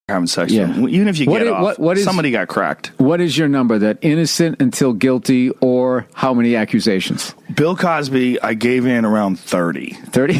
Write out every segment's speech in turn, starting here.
having sex with him. Even if you get off, somebody got cracked. What is your number? That innocent until guilty, or how many accusations? Bill Cosby, I gave in around 30. 30?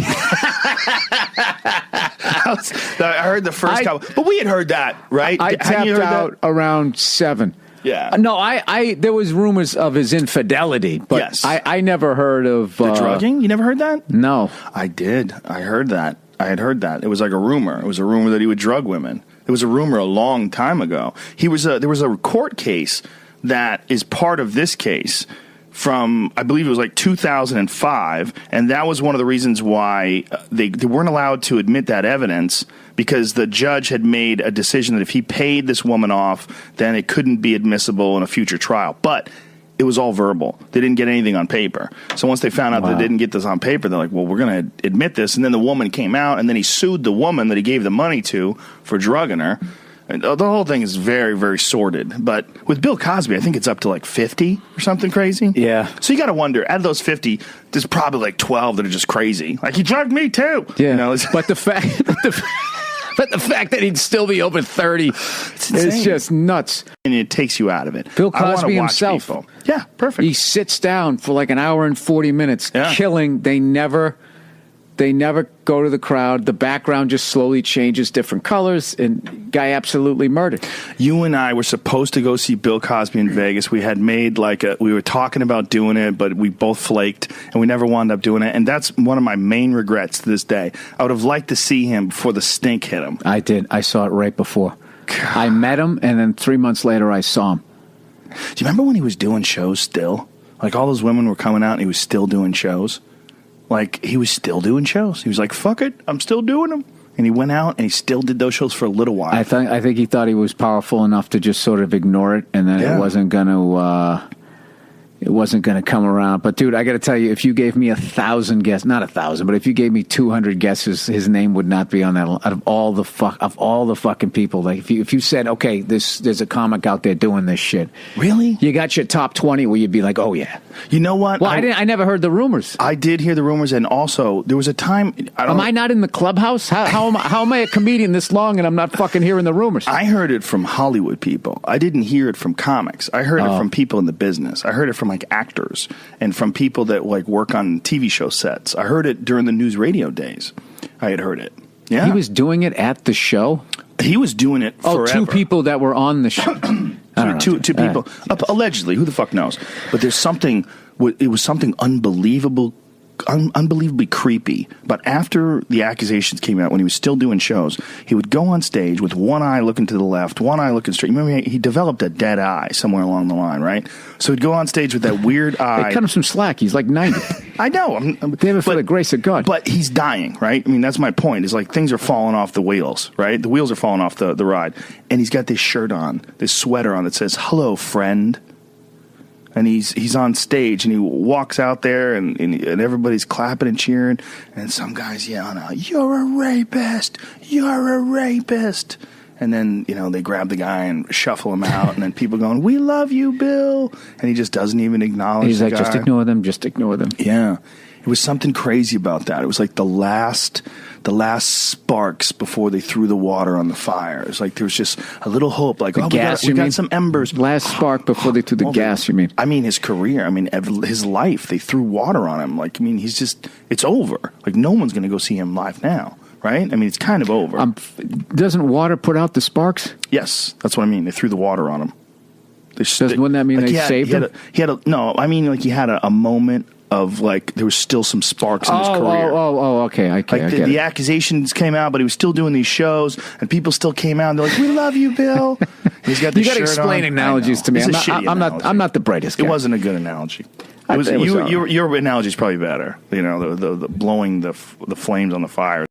I heard the first couple, but we had heard that, right? I tapped out around 7. Yeah. No, I there was rumors of his infidelity, but yes. I never heard of the drugging. You never heard that? No, I did. I heard that. I had heard that. It was like a rumor. It was a rumor that he would drug women. It was a rumor a long time ago. There was a court case that is part of this case from, I believe it was like 2005, and that was one of the reasons why they weren't allowed to admit that evidence, because the judge had made a decision that if he paid this woman off, then it couldn't be admissible in a future trial. But it was all verbal. They didn't get anything on paper. So once they found out they didn't get this on paper, they're like, well, we're going to admit this. And then the woman came out, and then he sued the woman that he gave the money to for drugging her. And the whole thing is very, very sordid. But with Bill Cosby, I think it's up to like 50 or something crazy. Yeah. So you got to wonder, out of those 50, there's probably like 12 that are just crazy. Like, he drugged me too. Yeah. You know, but the fact... But the fact that he'd still be open 30 is just nuts. And it takes you out of it. Bill Cosby himself. People. Yeah, perfect. He sits down for like an hour and 40 minutes, killing. They never go to the crowd. The background just slowly changes different colors, and guy absolutely murdered. You and I were supposed to go see Bill Cosby in Vegas. We had made we were talking about doing it, but we both flaked, and we never wound up doing it. And that's one of my main regrets to this day. I would have liked to see him before the stink hit him. I did. I saw it right before. God. I met him, and then 3 months later, I saw him. Do you remember when he was doing shows still? Like, all those women were coming out, and he was still doing shows? Like, he was still doing shows. He was like, fuck it, I'm still doing them. And he went out and he still did those shows for a little while. I think he thought he was powerful enough to just sort of ignore it, and then it wasn't going to come around. But dude, I got to tell you, if you gave me 1,000 guesses, not 1,000, but if you gave me 200 guesses, his name would not be on that. Out of all the fucking people, like if you said, okay, there's a comic out there doing this shit, really, you got your top 20 where you'd be like, oh yeah. You know what? Well, I never heard the rumors. I did hear the rumors, and also there was a time. Am I not in the clubhouse? How am I a comedian this long and I'm not fucking hearing the rumors? I heard it from Hollywood people. I didn't hear it from comics. I heard it from people in the business. I heard it from like actors and from people that like work on TV show sets. I heard it during the news radio days. I had heard it. Yeah, he was doing it at the show. He was doing it forever. 2 people that were on the show. Two people, allegedly. Who the fuck knows? But there's something. It was something unbelievably creepy. But after the accusations came out, when he was still doing shows, he would go on stage with one eye looking to the left, one eye looking straight. Remember, he developed a dead eye somewhere along the line, right? So he'd go on stage with that weird eye. They cut him some slack. He's like 90. I know. Damn it, for the grace of God. But he's dying, right? I mean, that's my point. Is like things are falling off the wheels, right? The wheels are falling off the ride. And he's got this shirt on, this sweater on that says, "Hello, friend." And he's on stage, and he walks out there, and everybody's clapping and cheering, and some guy's yelling out, "You're a rapist! You're a rapist!" And then, they grab the guy and shuffle him out, and then people going, "We love you, Bill!" And he just doesn't even acknowledge He's the like, guy. just ignore them, just ignore them. Yeah. It was something crazy about that. It was like the last sparks before they threw the water on the fire. It was like there was just a little hope, like, we got some embers. Last spark before they threw the gas, you mean? I mean, his career, his life, they threw water on him. Like, it's over. Like, no one's going to go see him live now, right? I mean, it's kind of over. Doesn't water put out the sparks? Yes, that's what I mean. They threw the water on him. Wouldn't that mean they saved him? He had a moment of like there was still some sparks in his career. Okay. The accusations came out, but he was still doing these shows, and people still came out and they're like, "We love you, Bill." He's got this you got to explain analogies to me. I'm not the brightest guy. It wasn't a good analogy. Your analogy is probably better. The blowing the flames on the fire.